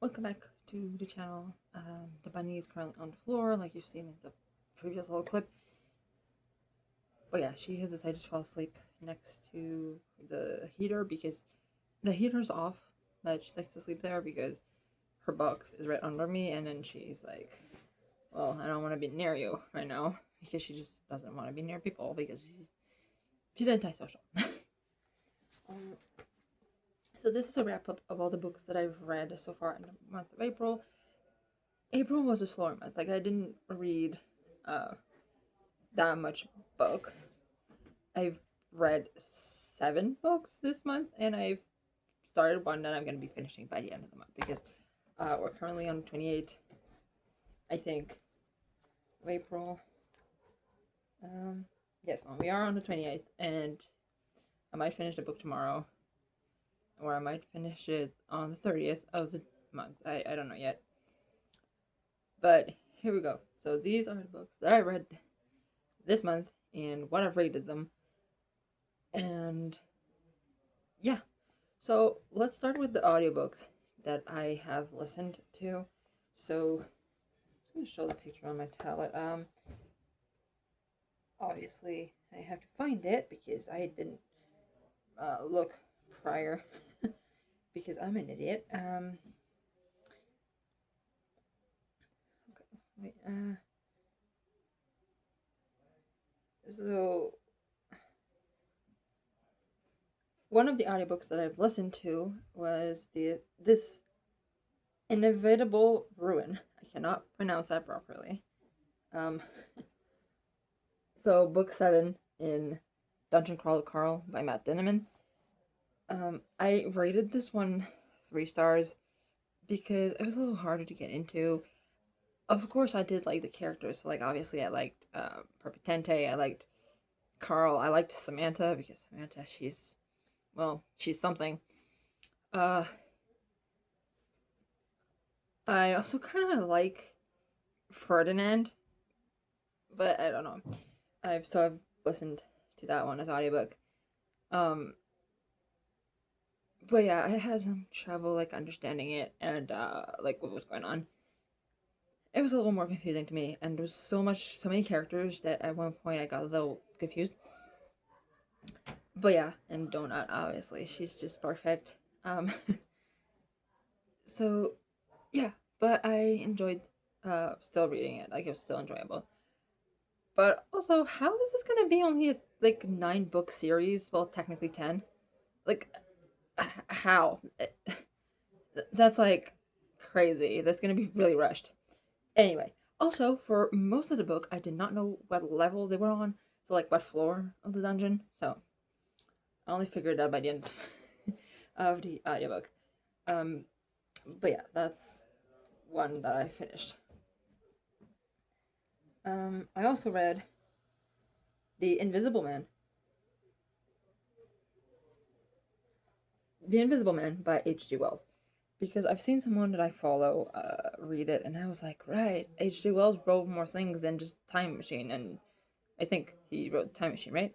Welcome back to the channel. The bunny is currently on the floor, like you've seen in the previous little clip. But yeah, she has decided to fall asleep next to the heater because the heater's off. But she likes to sleep there because her box is right under me, and then she's like, "Well, I don't want to be near you right now," because she just doesn't want to be near people because she's antisocial. um, so this is a wrap up of all the books that I've read so far in the month of April. April was a slower month. Like I didn't read uh that much book. I've read 7 books this month, and I've started one that I'm going to be finishing by the end of the month because we're currently on 28th, I think, of April. Yes, we are on the 28th, and I might finish the book tomorrow, or I might finish it on the 30th of the month. I don't know yet. But here we go. So these are the books that I read this month and what I've rated them. And yeah, so let's start with the audiobooks that I have listened to. So I'm just gonna show the picture on my tablet. Obviously I have to find it because I didn't look prior because I'm an idiot. Okay, wait. So one of the audiobooks that I've listened to was this Inevitable Ruin. I cannot pronounce that properly. Um, so book 7 in Dungeon Crawler Carl by Matt Dinneman. I rated this one 3 stars because it was a little harder to get into. Of course, I did like the characters. So, like, obviously, I liked Perpetente. I liked Carl. I liked Samantha because Samantha, she's something. Uh, I also kind of like Ferdinand, but I don't know. I've listened to that one as audiobook. Um, but yeah, I had some trouble like understanding it and like what was going on. It was a little more confusing to me, and there was so many characters that at one point I got a little confused. But yeah, and Donut, obviously, she's just perfect. Um, so yeah, but I enjoyed still reading it. Like it was still enjoyable. But also, how is this gonna be only a like 9 book series? Well, technically 10. Like, how? That's like crazy. That's gonna be really rushed. Anyway, also for most of the book, I did not know what level they were on. So like what floor of the dungeon. So I only figured it out by the end of the audiobook. Um, but yeah, that's one that I finished. I also read The Invisible Man. The Invisible Man by H.G. Wells. Because I've seen someone that I follow read it, and I was like, right, H.G. Wells wrote more things than just Time Machine, and I think he wrote Time Machine, right?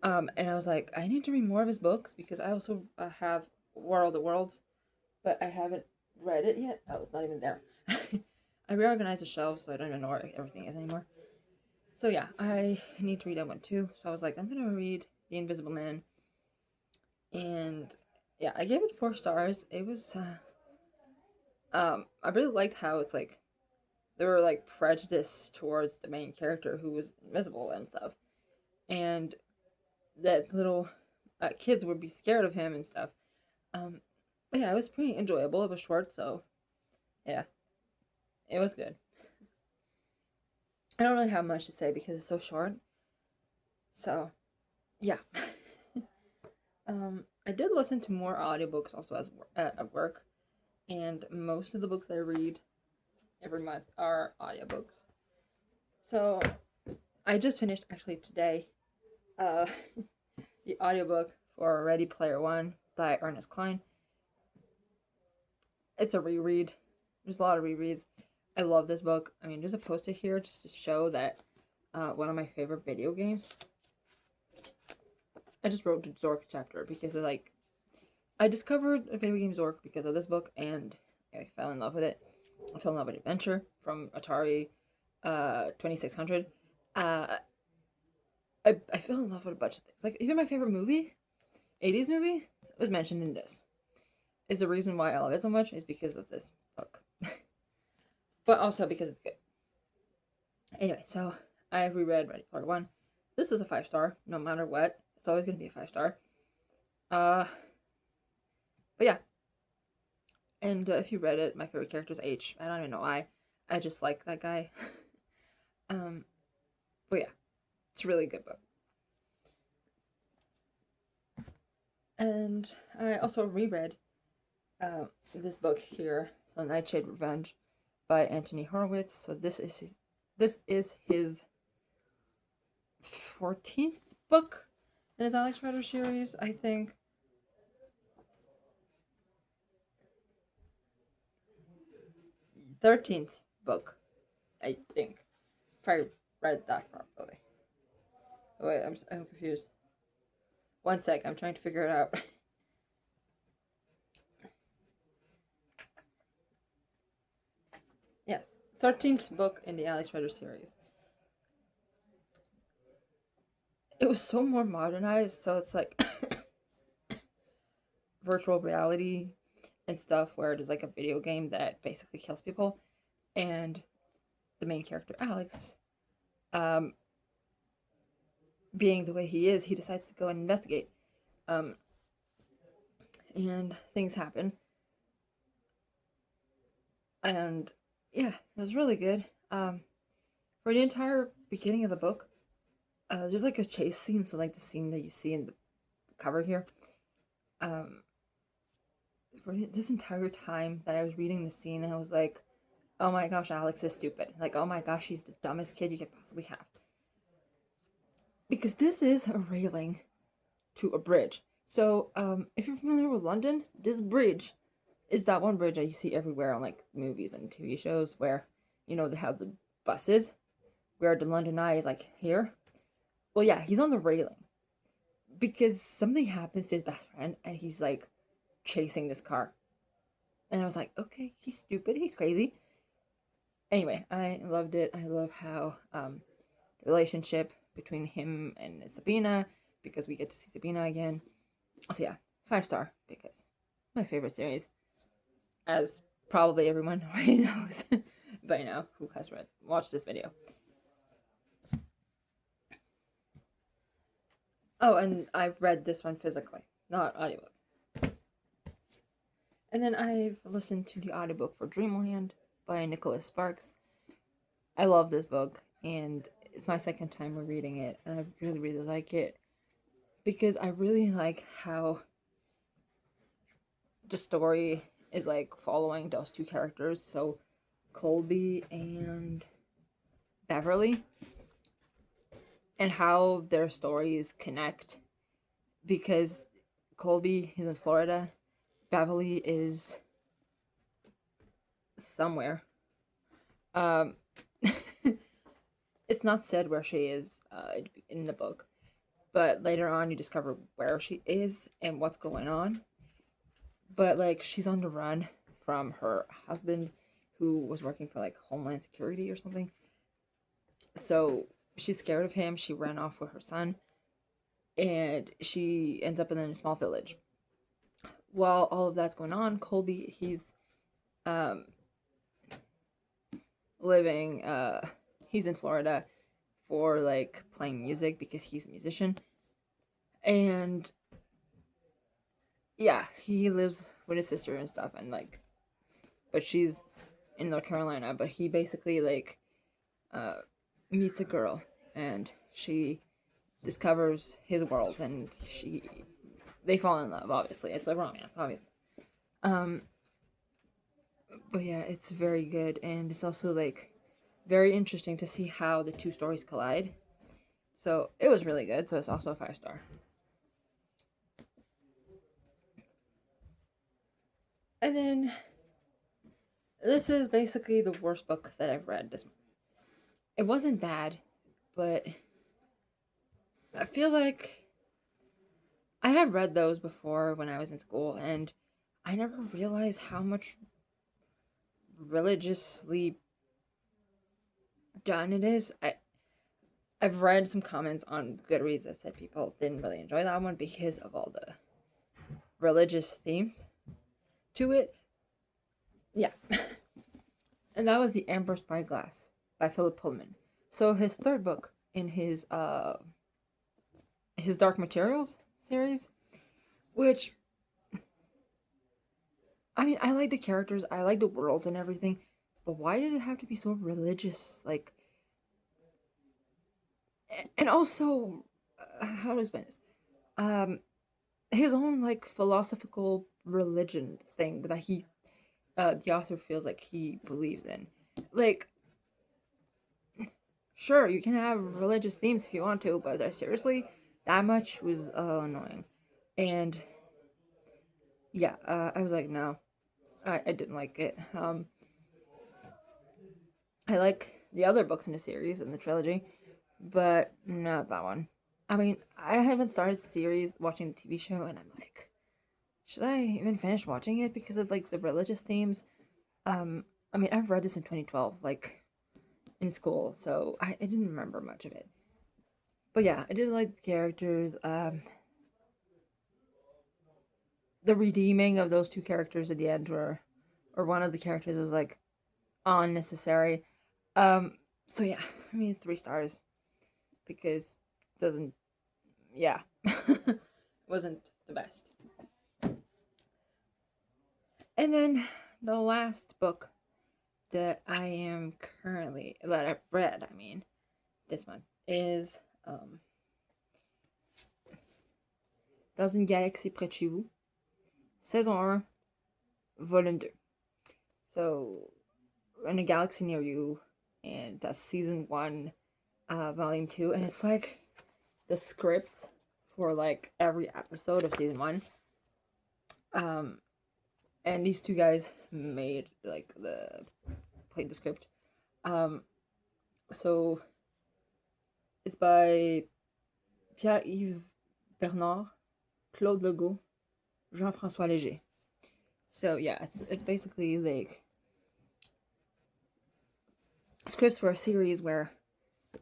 And I was like, I need to read more of his books because I also have World of Worlds, but I haven't read it yet. Oh, it's not even there. I reorganized the shelves, so I don't even know where everything is anymore. So yeah, I need to read that one too. So I was like, I'm gonna read The Invisible Man, and yeah, I gave it 4 stars. It was, I really liked how it's like there were like prejudice towards the main character who was invisible and stuff, and that little kids would be scared of him and stuff. Um, but yeah, it was pretty enjoyable. It was short, so yeah, it was good. I don't really have much to say because it's so short. So yeah. I did listen to more audiobooks also as at work, and most of the books I read every month are audiobooks. So I just finished actually today uh, the audiobook for Ready Player One by Ernest Cline. It's a reread. There's a lot of rereads. I love this book. I mean, there's a poster here just to show that one of my favorite video games. I just wrote the Zork chapter because I discovered a video game Zork because of this book, and I fell in love with it. I fell in love with Adventure from Atari 2600. Uh, I fell in love with a bunch of things. Like, even my favorite movie, 80s movie, was mentioned in this. Is the reason why I love it so much is because of this book. But also because it's good. Anyway, so I reread Ready Player One. This is a 5-star, no matter what. It's always going to be a 5-star. But yeah. And if you read it, my favorite character is H. I don't even know why. I just like that guy. um, but yeah, it's a really good book. And I also reread this book here, so Nightshade Revenge by Anthony Horowitz. So this is his 14th book in his Alex Rider series, I think. 13th book, I think. If I read that properly. Oh, wait, I'm confused. One sec, I'm trying to figure it out. Yes, 13th book in the Alex Rider series. It was so more modernized, so it's like virtual reality and stuff where there's like a video game that basically kills people, and the main character Alex, um, being the way he is, he decides to go and investigate, um, and things happen, and yeah, it was really good. For the entire beginning of the book, there's like a chase scene, so like the scene that you see in the cover here. Um, for this entire time that I was reading the scene, I was like, oh my gosh, Alex is stupid. Like, oh my gosh, she's the dumbest kid you could possibly have. Because this is a railing to a bridge. So, if you're familiar with London, this bridge is that one bridge that you see everywhere on like movies and TV shows where, they have the buses, where the London Eye is like here. Well, yeah, he's on the railing because something happens to his best friend and he's like chasing this car. And I was like, okay, he's stupid, he's crazy. Anyway, I loved it. I love how the relationship between him and Sabina, because we get to see Sabina again. So yeah, 5-star because my favorite series, as probably everyone already knows by now who has watched this video. Oh, and I've read this one physically, not audiobook. And then I've listened to the audiobook for Dreamland by Nicholas Sparks. I love this book, and it's my second time reading it, and I really, really like it because I really like how the story is like following those two characters, so Colby and Beverly, and how their stories connect because Colby is in Florida, Beverly is somewhere. Um, it's not said where she is in the book, but later on you discover where she is and what's going on. But like she's on the run from her husband who was working for like Homeland Security or something. So she's scared of him. She ran off with her son and she ends up in a small village. While all of that's going on, Colby, he's um living he's in Florida for like playing music because he's a musician. And yeah, he lives with his sister and stuff, and like but she's in North Carolina, but he basically like uh meets a girl and she discovers his world and they fall in love. Obviously it's a romance, obviously. um but yeah, it's very good, and it's also like very interesting to see how the two stories collide. So it was really good, so it's also a 5-star. And then this is basically the worst book that I've read this month. It wasn't bad, but I feel like I had read those before when I was in school, and I never realized how much religiously done it is. I've read some comments on Goodreads that said people didn't really enjoy that one because of all the religious themes to it. Yeah. And that was The Amber Spyglass by Philip Pullman. So his third book in his Dark Materials series, which, I mean, I like the characters, I like the world and everything, but why did it have to be so religious? Like, and also, how to explain this? Um, his own like philosophical religion thing that the author feels like he believes in. Like, sure, you can have religious themes if you want to, but seriously, that much was annoying. And yeah, I was like, no, I didn't like it. I like the other books in the series and the trilogy, but not that one. I mean, I haven't started the series watching the TV show, and I'm like, should I even finish watching it because of like the religious themes? Um, I mean, I've read this in 2012, like in school, so I didn't remember much of it. But yeah, I did like the characters. The redeeming of those two characters at the end were, or one of the characters was like unnecessary. Um, so yeah, I mean 3 stars because it doesn't, yeah, wasn't the best. And then the last book that I am currently that I've read, I mean, this month is Dans une galaxie près de chez vous, saison 1, volume 2. So, in a galaxy near you, and that's season 1, volume 2, and it's like the script for like every episode of season 1. Um, and these two guys made like played the script. So it's by Pierre-Yves Bernard, Claude Legault, Jean-François Léger. So yeah, it's basically like scripts for a series where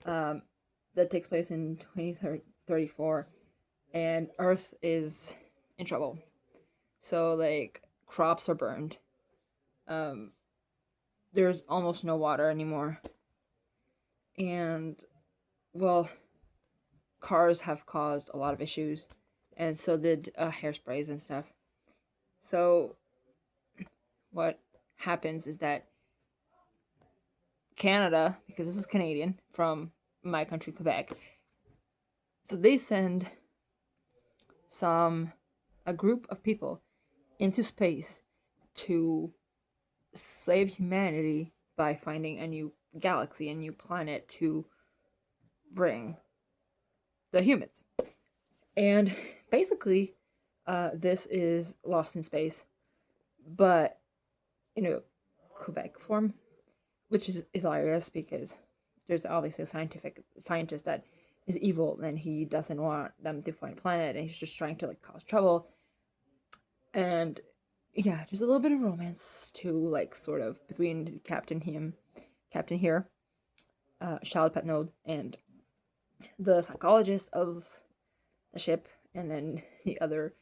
that takes place in 2034, and Earth is in trouble. So like crops are burned. There's almost no water anymore, and well, cars have caused a lot of issues, and so did hairsprays and stuff. So what happens is that Canada, because this is Canadian from my country, Quebec, so they send a group of people into space to save humanity by finding a new galaxy, a new planet to bring the humans. And basically, this is Lost in Space, but Quebec form, which is hilarious because there's obviously a scientist that is evil and he doesn't want them to find a planet and he's just trying to like cause trouble. And yeah, there's a little bit of romance too, like sort of between Captain here, Charles Patnaud, and the psychologist of the ship, and then the other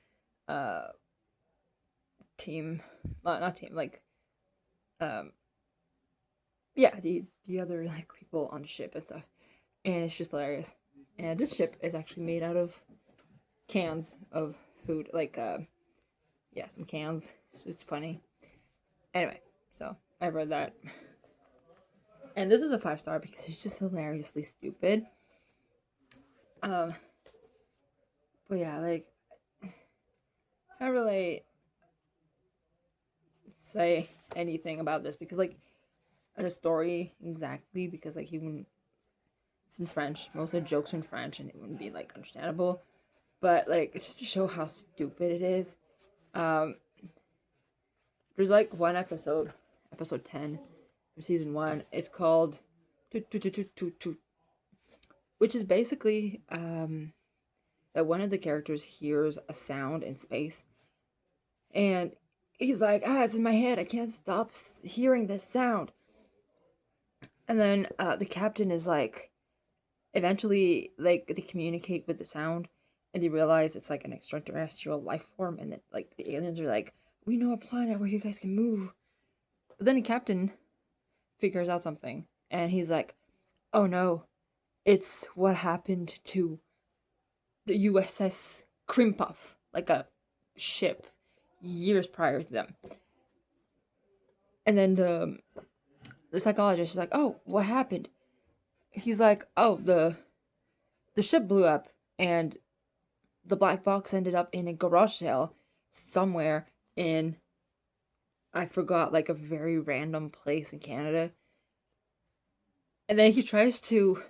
team, well, not team, like yeah, the other like people on the ship and stuff, and it's just hilarious. And this ship is actually made out of cans of food, like yeah, some cans. It's funny. Anyway, so I read that, and this is a 5 star because it's just hilariously stupid. But yeah, like I can't really say anything about this because like the story exactly, because like it's in French, most of the jokes are in French and it wouldn't be like understandable, but like just to show how stupid it is. There's like one episode 10 of season 1. It's called Toot Toot Toot Toot Toot Toot, which is basically that one of the characters hears a sound in space, and he's like, it's in my head. I can't stop hearing this sound. And then the captain is like, eventually, like, they communicate with the sound, and they realize it's like an extraterrestrial life form, and that like the aliens are like, we know a planet where you guys can move. But then the captain figures out something, and he's like, oh no, it's what happened to the USS Krimpov, like a ship years prior to them. And then the psychologist is like, oh, what happened? He's like, oh, the ship blew up, and the black box ended up in a garage sale somewhere in, I forgot, like a very random place in Canada. And then he tries to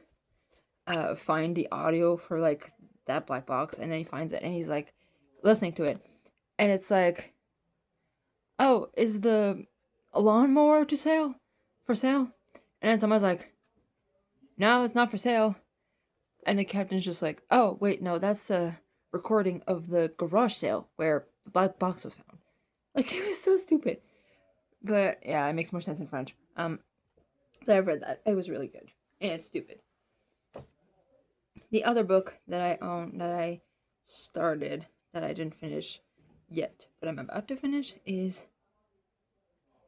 find the audio for like that black box, and then he finds it, and he's like listening to it, and it's like, oh, is the lawnmower for sale? And then someone's like, no, it's not for sale. And the captain's just like, oh, wait, no, that's the recording of the garage sale where the black box was found. Like, it was so stupid. But yeah, it makes more sense in French. But I read that. It was really good. And it's stupid. The other book that I own, that I started, that I didn't finish yet, but I'm about to finish, is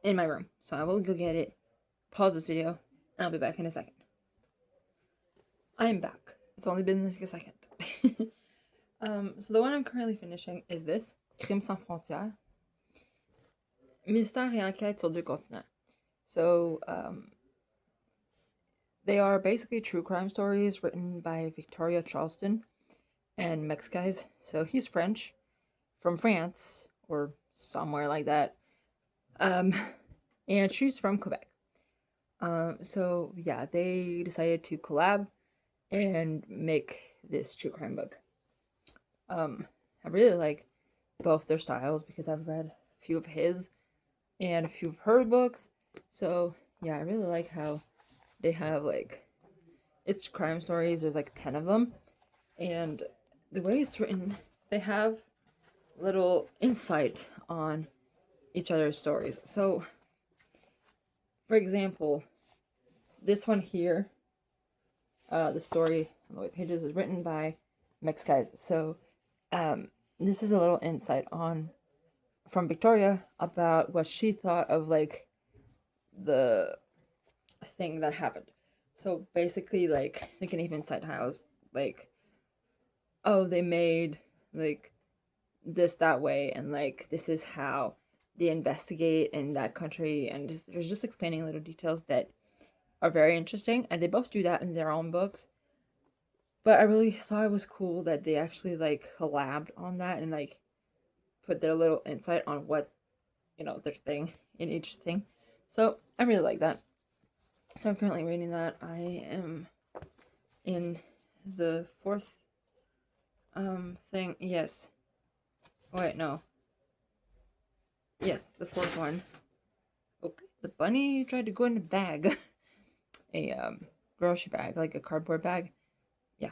in my room. So I will go get it, pause this video, and I'll be back in a second. I am back. It's only been like a second. So the one I'm currently finishing is this, Crime sans frontières. Mystère et enquête sur deux continents. So, they are basically true crime stories written by Victoria Charleston and Mex guys. So he's French, from France, or somewhere like that. And she's from Quebec. So yeah, they decided to collab and make this true crime book. I really like both their styles because I've read a few of his and a few of her books. So yeah, I really like how they have like, it's crime stories. There's like 10 of them, and the way it's written, they have little insight on each other's stories. So, for example, this one here, the story on the white pages is written by Mex guys. So, this is a little insight from Victoria about what she thought of like the thing that happened. So basically, like an even inside house, like, oh, they made like this that way, and like this is how they investigate in that country, and there's just explaining little details that are very interesting, and they both do that in their own books. But I really thought it was cool that they actually like collabed on that and like put their little insight on what, their thing in each thing. So I really like that. So I'm currently reading that. I am in the fourth thing. Yes. Oh, wait, no. Yes, the fourth one. Okay. The bunny tried to go in a bag. A grocery bag, like a cardboard bag. Yeah.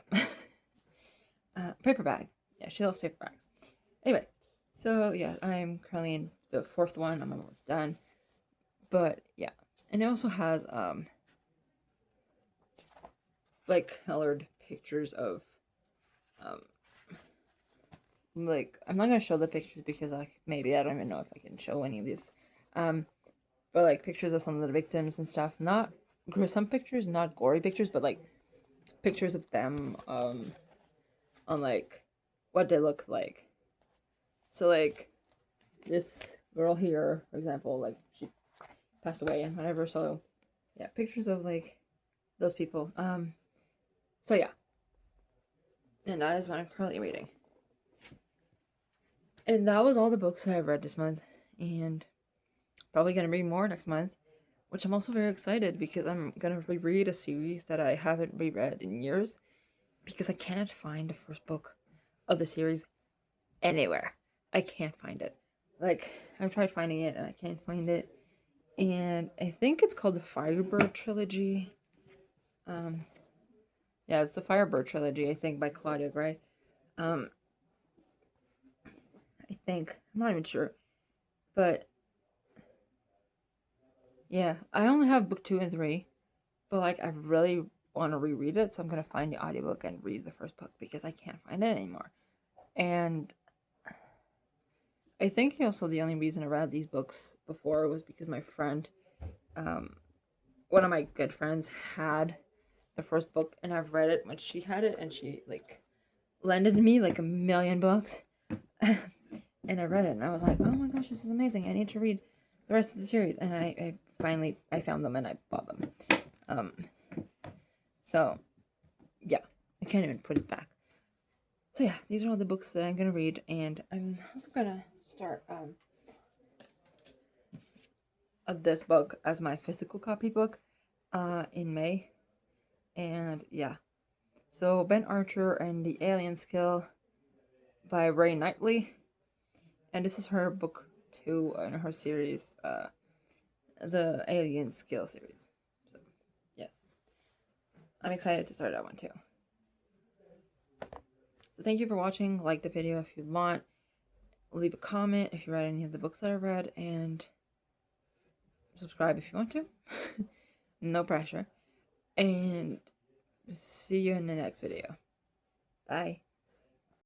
Paper bag. Yeah, she loves paper bags. Anyway, so yeah, I'm currently in the fourth one. I'm almost done. But yeah. And it also has like colored pictures of like, I'm not gonna show the pictures because like maybe I don't even know if I can show any of these. But like pictures of some of the victims and stuff. Not gruesome pictures, not gory pictures, but like pictures of them on like what they look like. So like this girl here, for example, like she passed away and whatever. So yeah, pictures of like those people. So yeah, and that is what I'm currently reading. And that was all the books that I've read this month, and probably gonna read more next month, which I'm also very excited because I'm gonna reread a series that I haven't reread in years because I can't find the first book of the series anywhere. I can't find it. Like, I've tried finding it and I can't find it. And I think it's called the Firebird Trilogy. Yeah, it's the Firebird Trilogy, I think, by Claudia Gray. I think. I'm not even sure. But yeah, I only have book 2 and 3, but like I really want to reread it, so I'm gonna find the audiobook and read the first book because I can't find it anymore. And I think also the only reason I read these books before was because my friend, one of my good friends, had the first book, and I've read it when she had it, and she like lended me like a million books. And I read it, and I was like, oh my gosh, this is amazing. I need to read the rest of the series. And I finally I found them and I bought them. So yeah, I can't even put it back. So yeah, these are all the books that I'm gonna read, and I'm also gonna start this book as my physical copy book in May. And yeah, so Ben Archer and the Alien Skill by Ray Knightley, and this is her book 2 in her series, the Alien Skill series. So yes, I'm excited to start that one too. So thank you for watching. Like the video if you want. Leave a comment if you read any of the books that I read, and subscribe if you want to. No pressure. And see you in the next video. Bye.